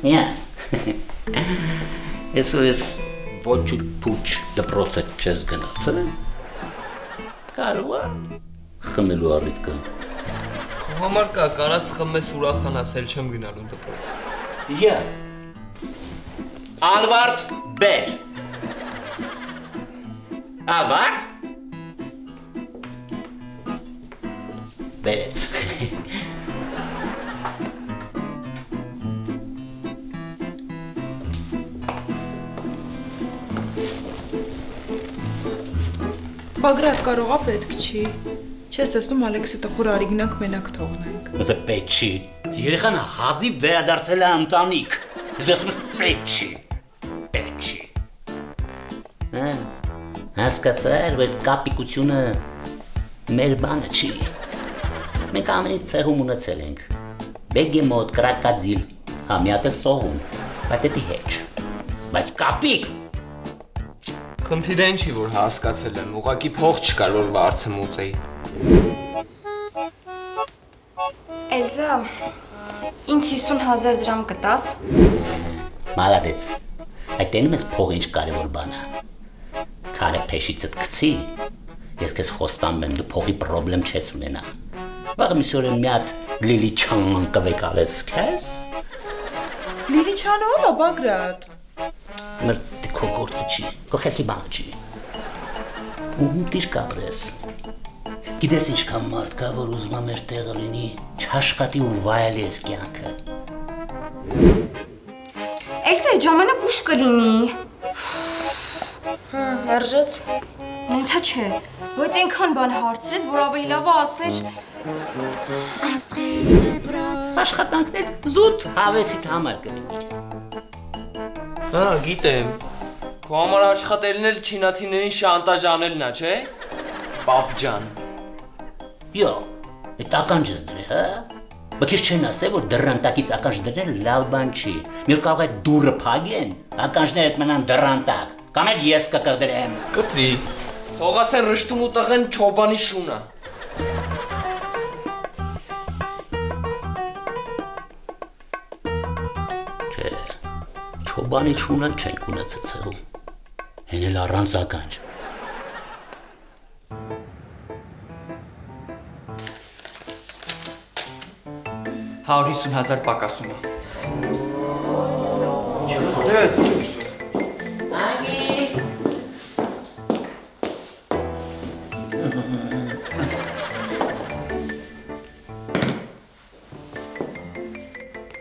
Ia. Ես ոչ փուչ դպրոցը չես գնացել։ Կարող է խմելու առիթ կա։ Համար կա, կարաս խմես ուրախանաս, էլ չեմ գնալու դպրոց։ Յա։ Ալվարդ բեր։ Ալվարդ։ Բերեց։ Բագրատ կարողա պետք չի։ Չես տեսնում Ալեքսի տխուր արի գնանք մենակ թողնենք։ Ըստ պետք չի։ Երեխան հազիվ վերադարձել է ընտանիք։ Դեսում ես պետք չի։ Պետք չի։ Հասկացար, որ կապիկությունը մեր բանը չի։ Մենք ամենից ցեղում ունեցել ենք։ Բեգեմոտ, կրակադիլ, համյակը սողուն, բայց դա հեչ։ Բայց կապիկ Խնդիրը այն չի, որ հասկացել եմ, ուղղակի փող չկար, որ վարձը մուծեի։ Էլզա, ինձ 50,000 դրամ կտաս։ Մալադեց, այդ տենում ես փող ինչ կարևոր բան է։ Քարը փեշիցդ գցի, ես քեզ խոստանում եմ, դու փողի պրոբլեմ չես ունենա։ Վաղ միսորեն մի հատ Լիլիչան կվեկալես քեզ։ Լիլիչանը ով է Բագրատ։ Մեր քո գործը չի, քո խելքի բանը չի։ Ու դիր կապրես։ Գիտես ինչքան մարդ կա, որ ուզում է մեր տեղը լինի, չաշխատի ու վայելի ես կյանքը։ Էլսա, այդ ժամանակ ուշ կլինի։ Մերժեց։ Նենցա չէ, ոյտ ենքան բան հարցրես, որ ավելի լավ ասեր։ Աշխատանքներ զուտ հավեսիդ համար կլինի։ Հա, գիտեմ։ Քո համար աշխատելն էլ չինացիներին շանտաժ անելն է, չէ՞։ Պապ ջան։ Յո, այդ ականջ ես դրե, հա։ Բայց քեզ չեն ասել, որ դռանտակից ականջ դրել լավ բան չի։ Մի օր կարող է դուրը փագեն, ականջներդ մնան դռանտակ, կամ էլ ես կկտրեմ։ Կտրի։ Թող ասեն ռշտում ու տղեն չոբանի շունը։ Չէ, չոբանի շունը չենք ունեցել ցեղում։ Հեն էլ առանց ականջ։ 150,000 պակասում է։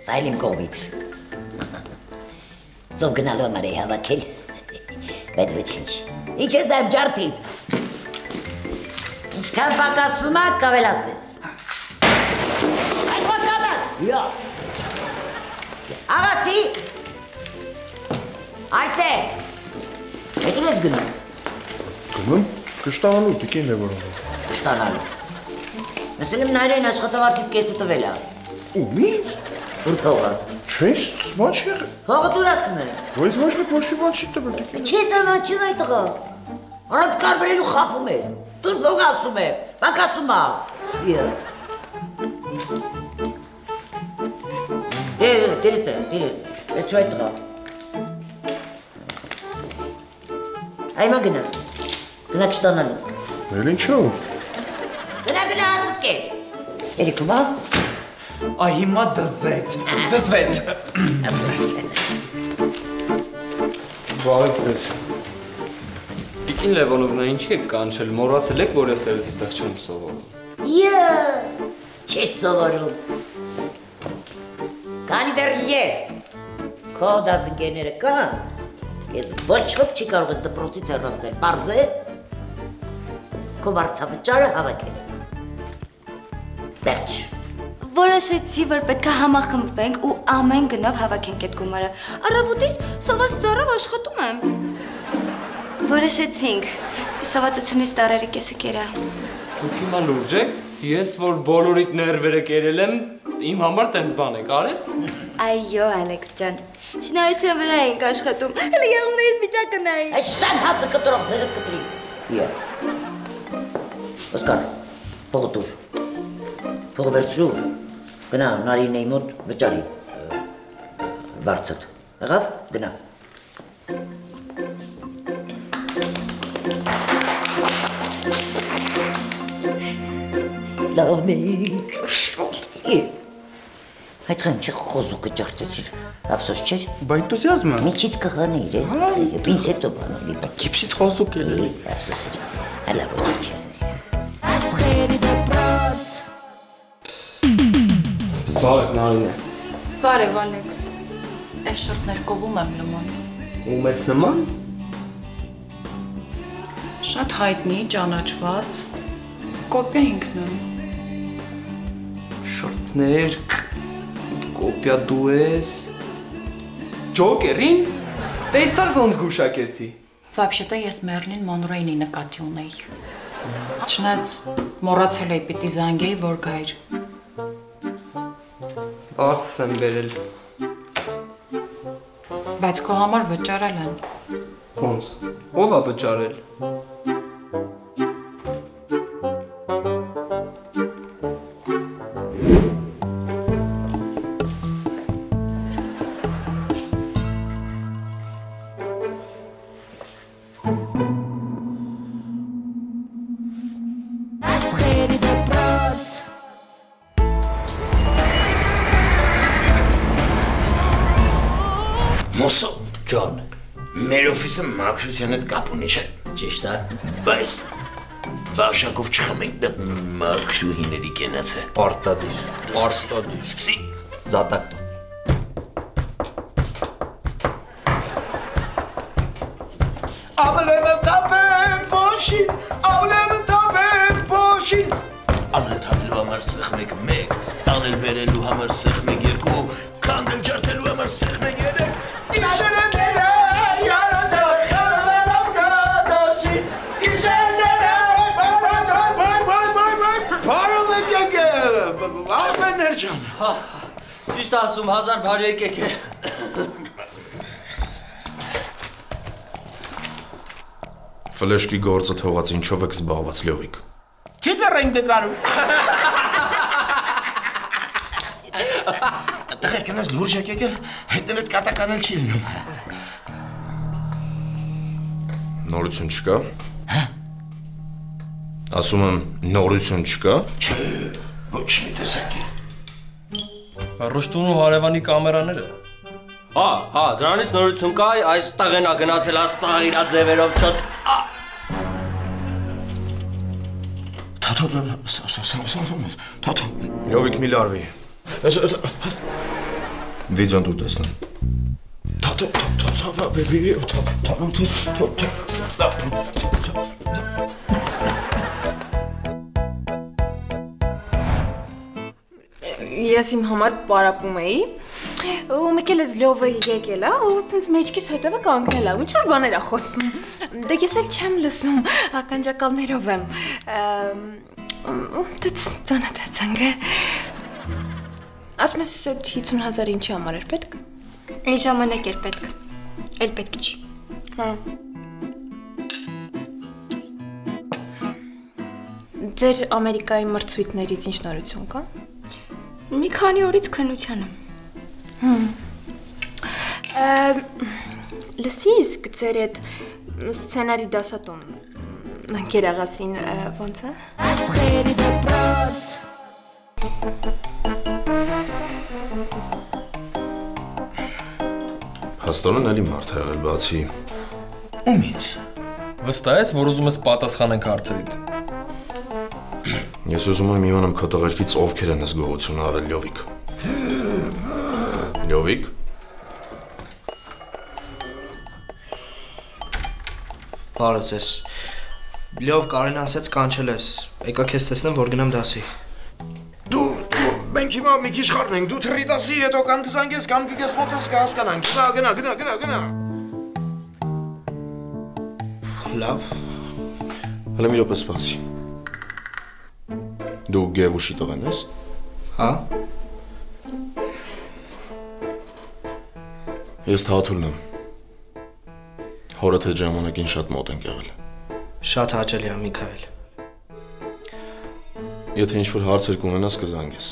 Սա էլ իմ կողմից։ Ծով գնալու համար էի հավաքել, բայց ոչինչ։ Ինչ ես դա եմ ջարդին։ Ինչքան պակասում է, կավելացնես։ Այդ ոտկանաս։ Յո։ Աղասի։ Այստեղ։ Հետ ուր ես գնում։ Գնում, կշտանալու, տիկին Լևորովը։ Կշտանալու։ Մսել եմ նայրեն աշխատավարձիդ կեսը տվել է։ Ում ինձ։ Ուր փողը։ Չես, բան չի եղել։ Փողը դուր ասում է։ Բայց ոչ մեկ ոչ մի բան չի տվել, տիկին։ Չես անաչում այդ տղա։ Առանց կարբրելու խապում ես։ Դուր փող ասում է, պակասում է։ Յո։ Դերստե, այդ այդ տղա։ Այմա գնա։ Գնա չտանալու։ Էլ ինչով։ Գնա հացդ կեր։ Երիքում հա։ Այ հիմա դզվեց։ Բարև ձեզ։ Տիկին Լևոնովնա, ինչի եք կանչել, մոռացել եք, որ ես էլ այստեղ չեմ սովորում։ Յա, չես սովորում։ Քանի դեռ ես քո դասընկերները կան, ես ոչ ոք չի կարող ես դպրոցից հեռացնել, պարզ է։ Քո վարձավճարը հավաքել եմ։ Տեղ չ։ Որոշեցի, որ պետք է համախմբվենք ու ամեն գնով հավաքենք այդ գումարը։ Առավոտից սոված ծառով աշխատում եմ։ Որոշեցինք։ Սովածությունից տարերի կեսը կերա։ Դուք հիմա լուրջ եք, ես որ բոլորիդ ներվերը կերել եմ, իմ համար տենց բան եք արել։ Այո, Ալեքս ջան։ Շինարարության վրա ենք աշխատում։ Հələ եղուն ես վիճակը նայի։ Այդ շան հացը կտրող ձերդ կտրի։ Յա։ Օսկար, փողը տուր։ Փողը վերցրու։ Գնա նարինեի մոտ վճարի։ վարձդ։ Եղավ, գնա։ Լավն է։ Այդքան չի խոզուկը ջարդեցիր, ափսոս չէր։ Բա ինտուզիազմը։ Միջից կհաներ, ինձ հետո բանալի։ Քիփսից խոզուկ է։ Ափսոս չէ։ Հələ ոչինչ։ Բարև Նարինե։ Բարև Ալեքս։ Այս շորտներ կովում եմ նման։ Ում ես նման։ Շատ հայտնի, ճանաչված։ Կոպիա ինքնն։ Շորտներ, կոպիա դու ես։ Ջոկերին։ Տեսար ոնց գուշակեցի։ Вообще-то ես Մերլին Մոնրոյի նկատի ունեի։ Չնայած մոռացել էի պիտի զանգեի, որ գայր։ Արծս եմ բերել։ Բայց քո համար վճարել են։ Ոնց։ Ո՞վ է վճարել։ Մոսո, Ջոն, մեր օֆիսը Մաքրոսյանի հետ կապ ունի, չէ՞։ Ճիշտ է։ Բայց բաշակով չխմենք դա Մաքրուհիների կենաց է։ Պարտադիր։ Սկսի։ Զատակ տո։ Ամլեմ տապեմ փոշին, ամլեմ տապեմ փոշին։ Ամլը թափելու համար սեղ մեկ, տանել բերելու համար սեղ մեկ երկու, կանգել ջարդելու համար սեղ մեկ երեք։ Իշերները յարոջան խալալամ կադաշի, իշերները բարով եկեք, աղբերներ ջան։ Ճիշտ ասում, 1000 բարի եկեք է։ Ֆլեշկի գործը թողած ինչով եք զբաղված Լյովիկ։ Քիթեր ենք դկարում։ Տղեր կնաս լուրջ եկել, հետնդ կատականել չի լինում։ Նորություն չկա։ Ասում եմ, նորություն չկա։ Չէ, ոչ մի տեսակի։ Ռուշտուն ու հարևանի կամերաները։ Հա, դրանից նորություն կա, այս տղենա գնացել է սաղիրա ձևերով չոտ։ Թաթո, Լյովիկ մի լարվի։ Վիդեոն դուր տեսնեմ։ Ես իմ համար պարապում էի, ու մեկ էլ ես լյովը եկել է, ու ցենց մեջքիս հետևը կանգնել է, ինչ որ բաներ է խոսում։ Դե ես էլ չեմ լսում, ականջակալներով եմ։ Ծանոթացանք։ Ասում ես 50,000 ինչի համար էր պետք։ Ինչ ժամանակ էր պետք։ Էլ պետք չի։ Հա։ Ձեր Ամերիկայի մրցույթներից ինչ նորություն կա։ Մի քանի օրից քննության եմ։ Լսի, իսկ ձեր այդ սցենարի դասատուն ընկերաղասին ոնց է։ Հաստորեն էլի մարդ է եղել, բացի։ Ումից։ Վստահ ես, որ ուզում ես պատասխանենք հարցերիդ։ Ես ուզում եմ իմանամ քո տղերքից ովքեր են այս գողությունը արել Լյովիկ։ Լյովիկ։ Բարև ձեզ։ Լյով Կարեն ասաց կանչել ես։ Եկա քեզ տեսնեմ, որ գնամ դասի։ Դու մենք հիմա մի քիչ խառնենք, դու թռի դասի, հետո կամ կզանգես, կամ կգես մոտս կհասկանանք։ Գնա։ Լավ։ Հələ մի րոպե սպասի։ Դու Գևուշի տղեն ես։ Հա։ Ես Թաթուլն եմ։ Հորդ հետ ժամանակին շատ մոտ ենք եղել։ Շատ հաճելի է, Միքայել։ Եթե ինչ-որ հարցեր կունենաս կզանգես։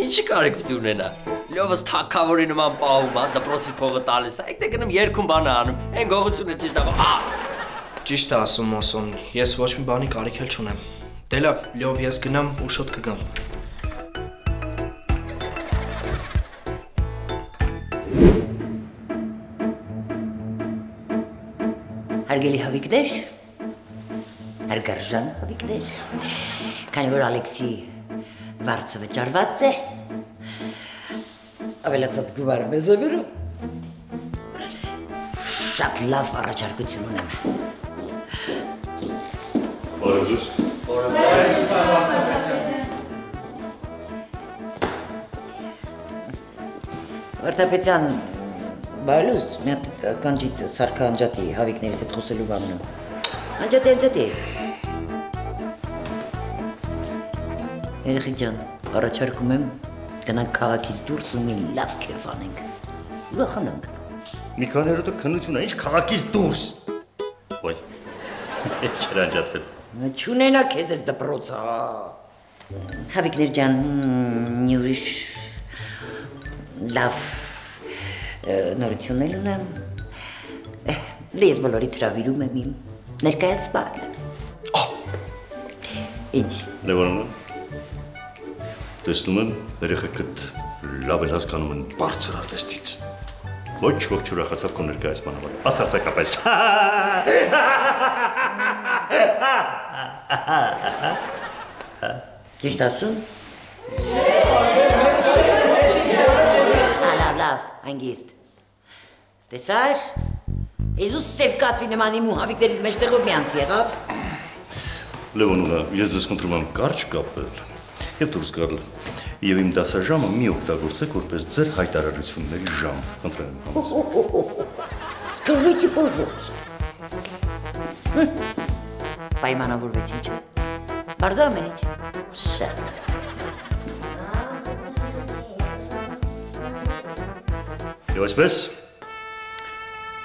Ինչի կարիք պիտի ունենա։ Լյովս թակավորի նման պահում, դպրոցի փողը տալիս, այդ դե գնում երկում բան անում, այն գողությունը ճիշտ է, Ճիշտ է ասում Մոսոն, ես ոչ մի բանի կարիք էլ չունեմ։ Դե լավ, Լյով ես գնամ ու շուտ կգամ։ Հարգելի հավիկներ, հարգարժան հավիկներ, քանի որ Ալեքսի վարձը վճարված է, ավելացած գումարը մեզ է բերում, շատ լավ առաջարկություն ունեմ։ Բարեզուս։ Վարդապետյան, Բարելուս, մի հատ կանջիտ սարքա անջատի, հավիկներիս հետ խոսելու բան ունեմ։ Անջատի։ Երեխի ջան, առաջարկում եմ գնանք քաղաքից դուրս ու մի լավ քեֆ անենք։ Ուրախանանք։ Մի քանի օրը քննություն է, ինչ քաղաքից դուրս։ Ոյ։ Չեր անջատվել։ Չունենա քեզ այս դպրոցը։ Հավիկներ ջան, մի ուրիշ լավ նորություններ ունեմ։ Ես բոլորիդ հրավիրում եմ իմ ներկայացմանը։ Ինչ։ Լևոնովնա, տեսնում եմ, երեխեքդ լավ էլ հասկանում են բարձր արվեստից։ Ոչ ոք չուրախացավ քո ներկայացման համար, բացարձակապես։ Ճիշտ ասում։ Լավ, հանգիստ։ Տեսար, Եզուս սև կատվի նման իմ ու հավիկներից մեջ տեղով միանց եղավ։ Լևոնովնա, ես ձեզ խնդրում եմ կարճ կապել և դուրս գալ և իմ դասաժամը մի օգտագործեք որպես ձեր հայտարարությունների ժամ, խնդրեմ եմ համաձայն։ Скажите, пожалуйста։ Պայմանավորվեցին չէ։ Բարձր ամեն ինչ։ Շատ։ Եվ այսպես,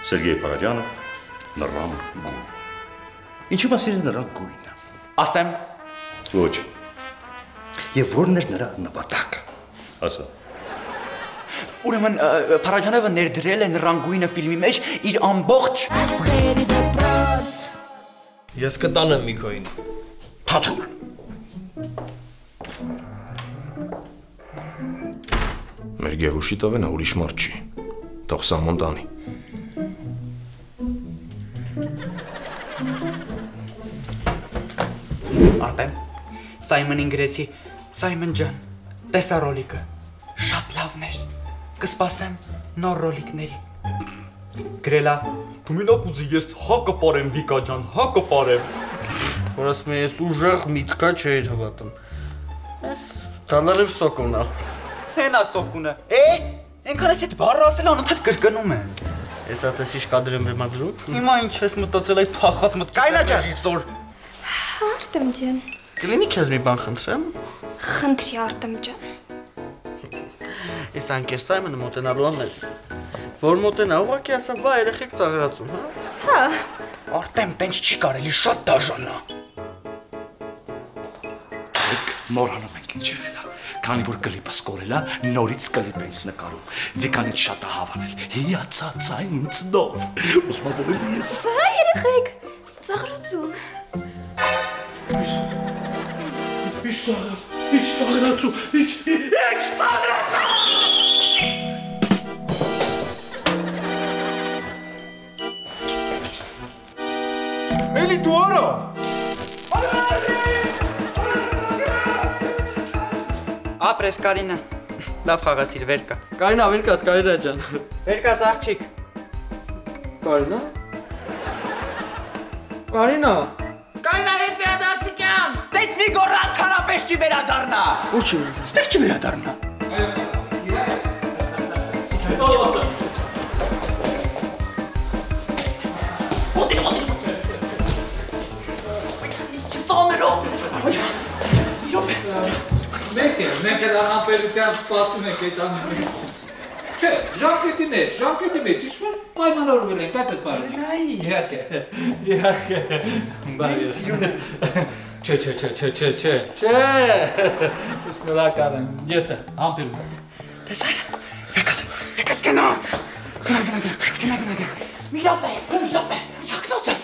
Սերգեյ Պարաջանով, նռան գույն։ Ինչի մասին է նրա գույնը։ Ասեմ։ Ոչ։ Եվ որն էր նրա նպատակը։ Ասա։ Ուրեմն Պարաջանովը ներդրել է նռան գույնը ֆիլմի մեջ իր ամբողջ Աստղերի դպրոց։ Ես կտանեմ Միքոյին։ Թաթուլ։ Մեր գեղուշի տղեն ուրիշ մարդ չի։ Թող Սամոն տանի։ Արտեմ, Սայմոնին գրեցի, Սայմոն ջան, տեսա ռոլիկը, շատ լավն էր, կսպասեմ նոր ռոլիկների։ Գրելա, դու մինակ ուզի ես հա կպարեմ Վիկա ջան, հա կպարեմ։ Որ ասում ես ուժեղ միտքա չէր հավատում։ Ես դալարև սոկունա։ Հենա սոկունը, ենքան ես այդ բառը ասել անընդհատ կրկնում եմ։ Ես ատեսիշ կադրեմ բեմադրում։ Հիմա ինչ ես մտածել այդ փախած Կայնա ջան, ռեժիսոր։ Արտեմ ջան։ Կլինի քեզ մի բան խնդրեմ։ Խնդրի Արտեմ ջան։ Ես անկեր Սայմոնը մոտենալու անես։ Որ մոտենա, ուղղակի ասա, վա երեխեք ծաղրացում, հա։ Հա։ Արտեմ, տենց չի կարելի, շատ դաժան է։ Եք մոռանում ենք ինչ եղել է, քանի որ կլիպը սկորել է, նորից կլիպ ենք նկարում։ Վիկանից շատ է հավանել, հիացած է ինձ նով։ Ուզում եմ ես։ Վա երեխեք, ծաղրացում։ Ինչ ծաղրացու, ինչ ծաղրացու։ Էլի դու արա։ Ապրես Կարինա, լավ խաղացիր, վեր կաց։ Կարինա, վեր կաց, Կարինա ջան։ Վեր կաց աղջիկ։ Կարինա։ Կարինա։ Կարինա հետ վերադարձիկյան։ Տենց մի գոռա թարապես չի վերադառնա։ Ուր չի վերադառնա։ Ստեղ չի վերադառնա։ Մենք էլ անապերության սպասում ենք այդ ամենը։ Չէ, ժամկետի մեջ, ճիշտ որ պայմանավորվել ենք, այդպես բարի։ Նայի, իհարկե։ Չէ։ Շնորհակալ եմ։ Ես ամպիրում եմ։ Եկած գնա։ Գնա։ Մի րոպե։ Շակնոցես։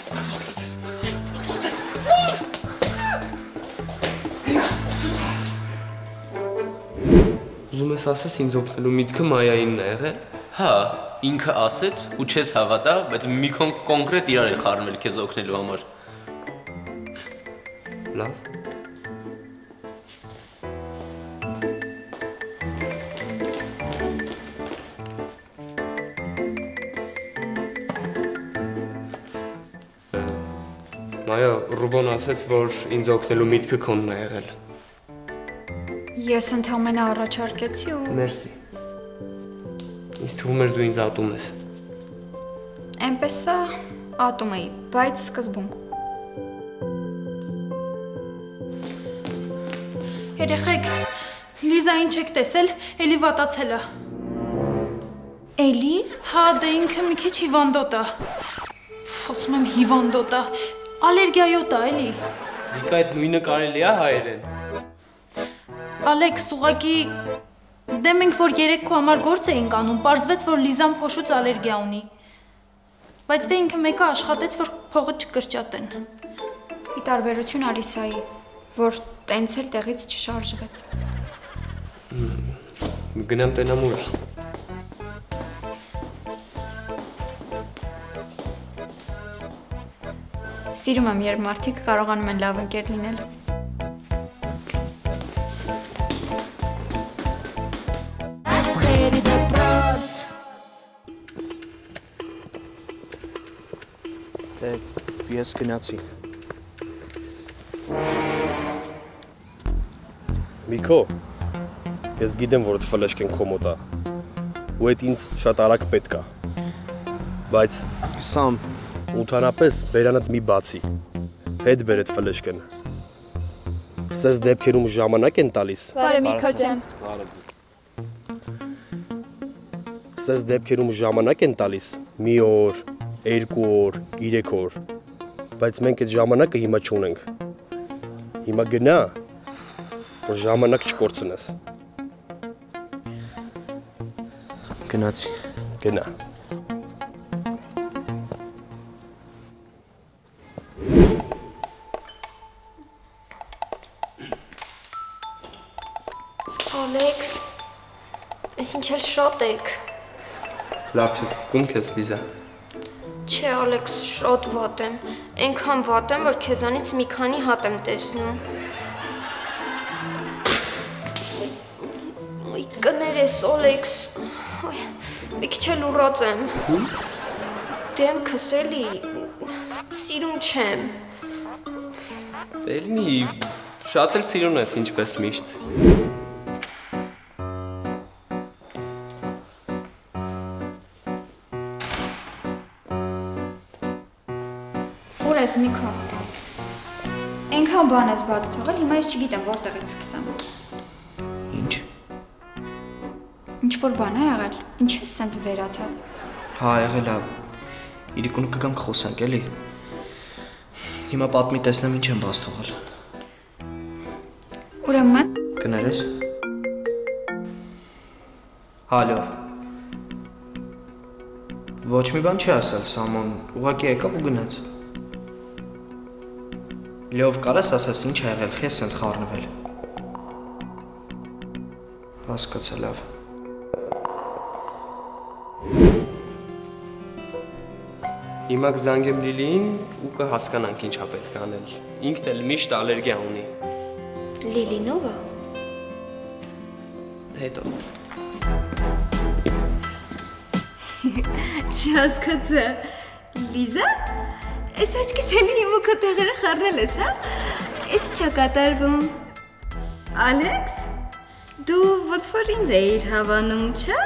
Ուզում ես ասես ինձ օգնելու միտքը Մայայինն է եղել։ Հա, ինքը ասեց ու չես հավատա, բայց մի կոնկրետ իրար էլ խառնել քեզ օգնելու համար։ Լավ։ Մայա, Ռուբոն ասեց, որ ինձ օգնելու միտքը քոնն է եղել։ Ես ընդհանրապես առաջարկեցի ու Մերսի։ Ինձ թվում էր դու ինձ ատում ես։ Էնպես է ատում էի, բայց սկզբում։ Երեխեք, Լիզային չեք տեսել, էլի վատացել է։ Էլի։ Հա, դե ինքը մի քիչ հիվանդոտ է։ Ասում եմ հիվանդոտ է։ Ալերգիայոտ է, էլի։ Դիկա այդ նույնը կարելի է հայերեն։ Ալեքս, ուղղակի դե մենք որ 3 քո համար գործ էինք անում, պարզվեց, որ Լիզան փոշուց ալերգիա ունի։ Բայց դե ինքը մեկը աշխատեց, որ փողը չկրճատեն։ Ի տարբերություն Ալիսայի, որ տենց էլ տեղից չշարժվեց։ Գնամ տենամ ուրա։ Սիրում եմ, երբ մարդիկ կարողանում են լավ ընկեր լինել։ Ես գնացի։ Միքո, ես գիտեմ, որ այդ ֆլեշկեն քո մոտ է, ու այդ ինձ շատ արագ պետք է, բայց Սամ, ընդհանրապես բերանդ մի բացի, հետ բեր այդ ֆլեշկեն։ Սես դեպքերում ժամանակ են տալիս։ Բարև Միքո ջան։ Սես դեպքերում ժամանակ են տալիս, մի օր, 2 օր, 3 օր, բայց մենք այդ ժամանակը հիմա չունենք։ Հիմա գնա, որ ժամանակ չկորցնես։ Գնացի։ Գնա։ Ալեքս, ես ինչ էլ շատ եք։ Լավ չես զգում քեզ, Լիզա։ Չէ, Ալեքս, շատ վատ եմ։ Այնքան վատ եմ, որ քեզանից մի քանի հատ եմ տեսնում։ Ոյ, կներես, Ալեքս։ Մի քիչ էլ ուռած եմ։ Դեմքս էլի սիրուն չեմ։ Էլի շատ էլ սիրուն ես, ինչպես միշտ։ Ուր ես, Միքո։ Այնքան բան ես բաց թողել, հիմա ես չգիտեմ որտեղից սկսեմ։ Ինչ։ Ինչ-որ բան է եղել, ինչ ես սենց վերացած։ Հա, եղել է։ Իրիկունը կգամ կխոսանք, էլի։ Հիմա պատմի տեսնեմ ինչ եմ բաց թողել։ Ուրեմն։ Կներես։ Հա, լավ։ Ոչ մի բան չի ասել Սամոն, ուղղակի եկավ ու գնաց։ Լավ, կարես ասես ինչ ա եղել, խես սենց խառնվել։ Հասկացա, լավ։ Հիմա կզանգեմ Լիլիին ու կհասկանանք ինչ ա պետք անել։ Ինքն էլ միշտ ալերգիա ունի։ Լիլին ով է։ Հետո։ Չհասկացա։ Լիզա, այս աչքիս էլի իմ ու քո տեղերը խառնել ես, հա։ Էս ինչա կատարվում։ Ալեքս, դու ոչ որ ինձ էիր հավանում, չէ։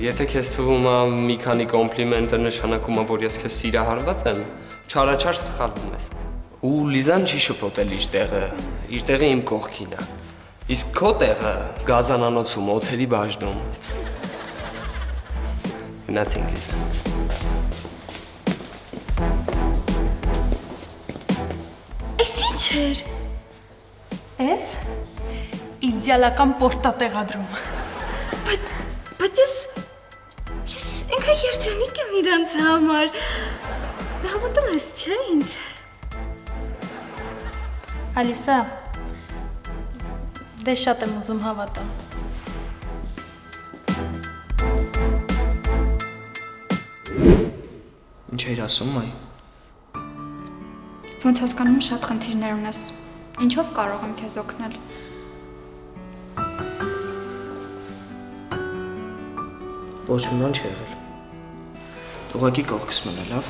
Եթե քեզ թվում է մի քանի կոմպլիմենտը նշանակում է, որ ես քեզ սիրահարված եմ, չարաչար սխալվում ես։ Ու Լիզան չի շփոթել իր տեղը իմ կողքին է։ Իսկ քո տեղը գազանանոցում, օձերի բաժնում։ Գնացինք Լիզա։ Էս ինչ էր։ Էս ի իդեալական պորտատեղադրում։ Բայց ես ինքը երջանիկ եմ իրանց համար։ Հավատում ես, չէ՞ ինձ։ Ալիսա, դե շատ եմ ուզում հավատամ։ Ինչ էիր ասում, մայ։ Ոնց հասկանում եմ շատ խնդիրներ ունես։ Ինչով կարող եմ քեզ օգնել։ Ոչ մի բան չի եղել։ Ուղղակի կողքս մնա, լավ։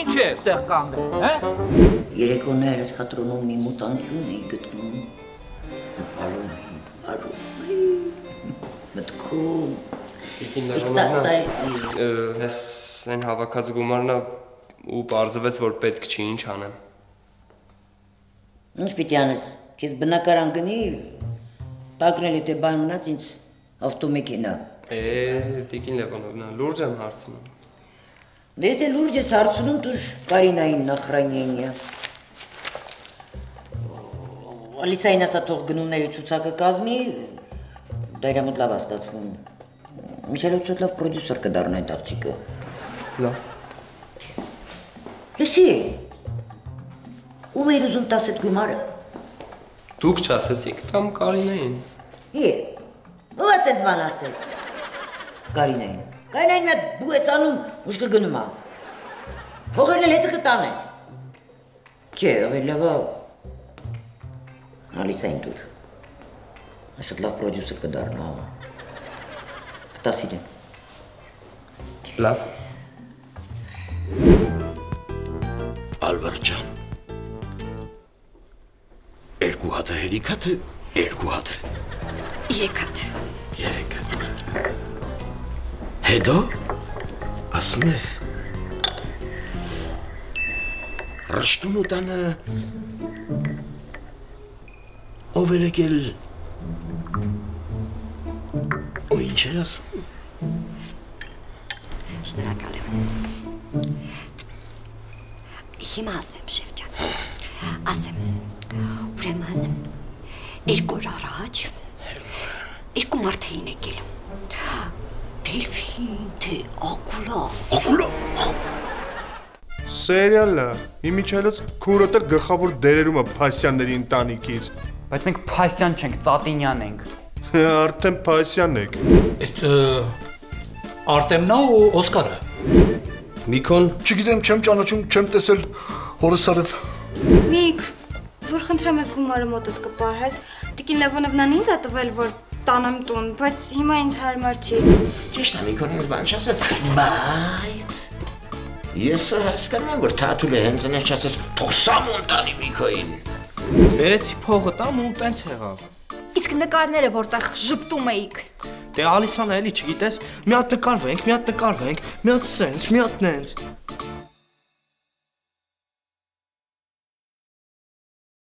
Ինչ է այդտեղ կանգնել, հա? Երեկոները թատրոնում մի մուտանկյուն էի գտնում։ Արում մտքում։ Ես այն հավաքած գումարն ու պարզվեց, որ պետք չի, ինչ անեմ։ Ինչ պիտի անես, քեզ բնակարան գնի, տակնել եթե բան ունած ինձ ավտոմեքենա։ Տիկին Լևոնովնա, լուրջ եմ հարցնում։ Դե եթե լուրջ ես հարցնում, դուր Կարինային նախրանյենյա։ Ալիսային ասա թող գնումների ցուցակը կազմի, դա իրա մոտ լավ աստացվում։ Միշելով շատ լավ պրոդյուսեր կդառնա այդ աղջիկը։ Լավ։ Լսի, ում էիր ուզում տաս այդ գումարը։ Դուք չասեցիք, տամ Կարինային։ Ով է տենց բան ասել։ Կարինային։ Կարինային մի հատ բու ես անում, ուշ կգնում ա։ Փողերն էլ հետը կտան են։ Չէ, ավելի լավ ա։ Ալիսային դուր։ Շատ լավ պրոդյուսեր կդառնա։ Կտաս իրեն։ Լավ։ Ալբերտ ջան։ Երկու հատ է հերիքա թե երկու հատ է։ Երեք հատ։ Երեք հատ։ Հետո ասում ես Ռշտունու տանը ով էր եկել ու ինչ էր ասում։ Շնորհակալ եմ։ Հիմա ասեմ, շեֆ ջան։ Ասեմ, ուրեմն երկու օր առաջ երկու մարդ էին եկել։ Դելֆին, թե Ակուլա։ Ակուլա։ Սերիալը իմիջելոց քուրոտել գլխավոր դերերում է Փասյանների ընտանիքից։ Բայց մենք Փասյան չենք, Ծատինյան ենք։ Արդեն Փասյան եք։ Այդ Արտեմնա ու Օսկարը։ Միքոն, չգիտեմ, չեմ ճանաչում, չեմ տեսել հորս արև։ Միք, որ խնդրեմ ես գումարը մոտդ կպահես, Տիկին Լևոնովնան ինձ ա տվել, որ տանեմ տուն, բայց հիմա ինձ հարմար չի։ Ճիշտ է, Միքոն ինձ բան չասեց, բայց ես հասկանում եմ, որ Թաթուլը հենց այնպես չասեց, թող սամուն տանի Միքոին։ Վերեցի փողը տամ ու տենց եղավ։ Իսկ նկարները որտեղ ժպտում էիք։ Դե Ալիսան էլի չգիտես, մի հատ նկարվենք, մի հատ նկարվենք, մի հատ սենց, մի հատ նենց։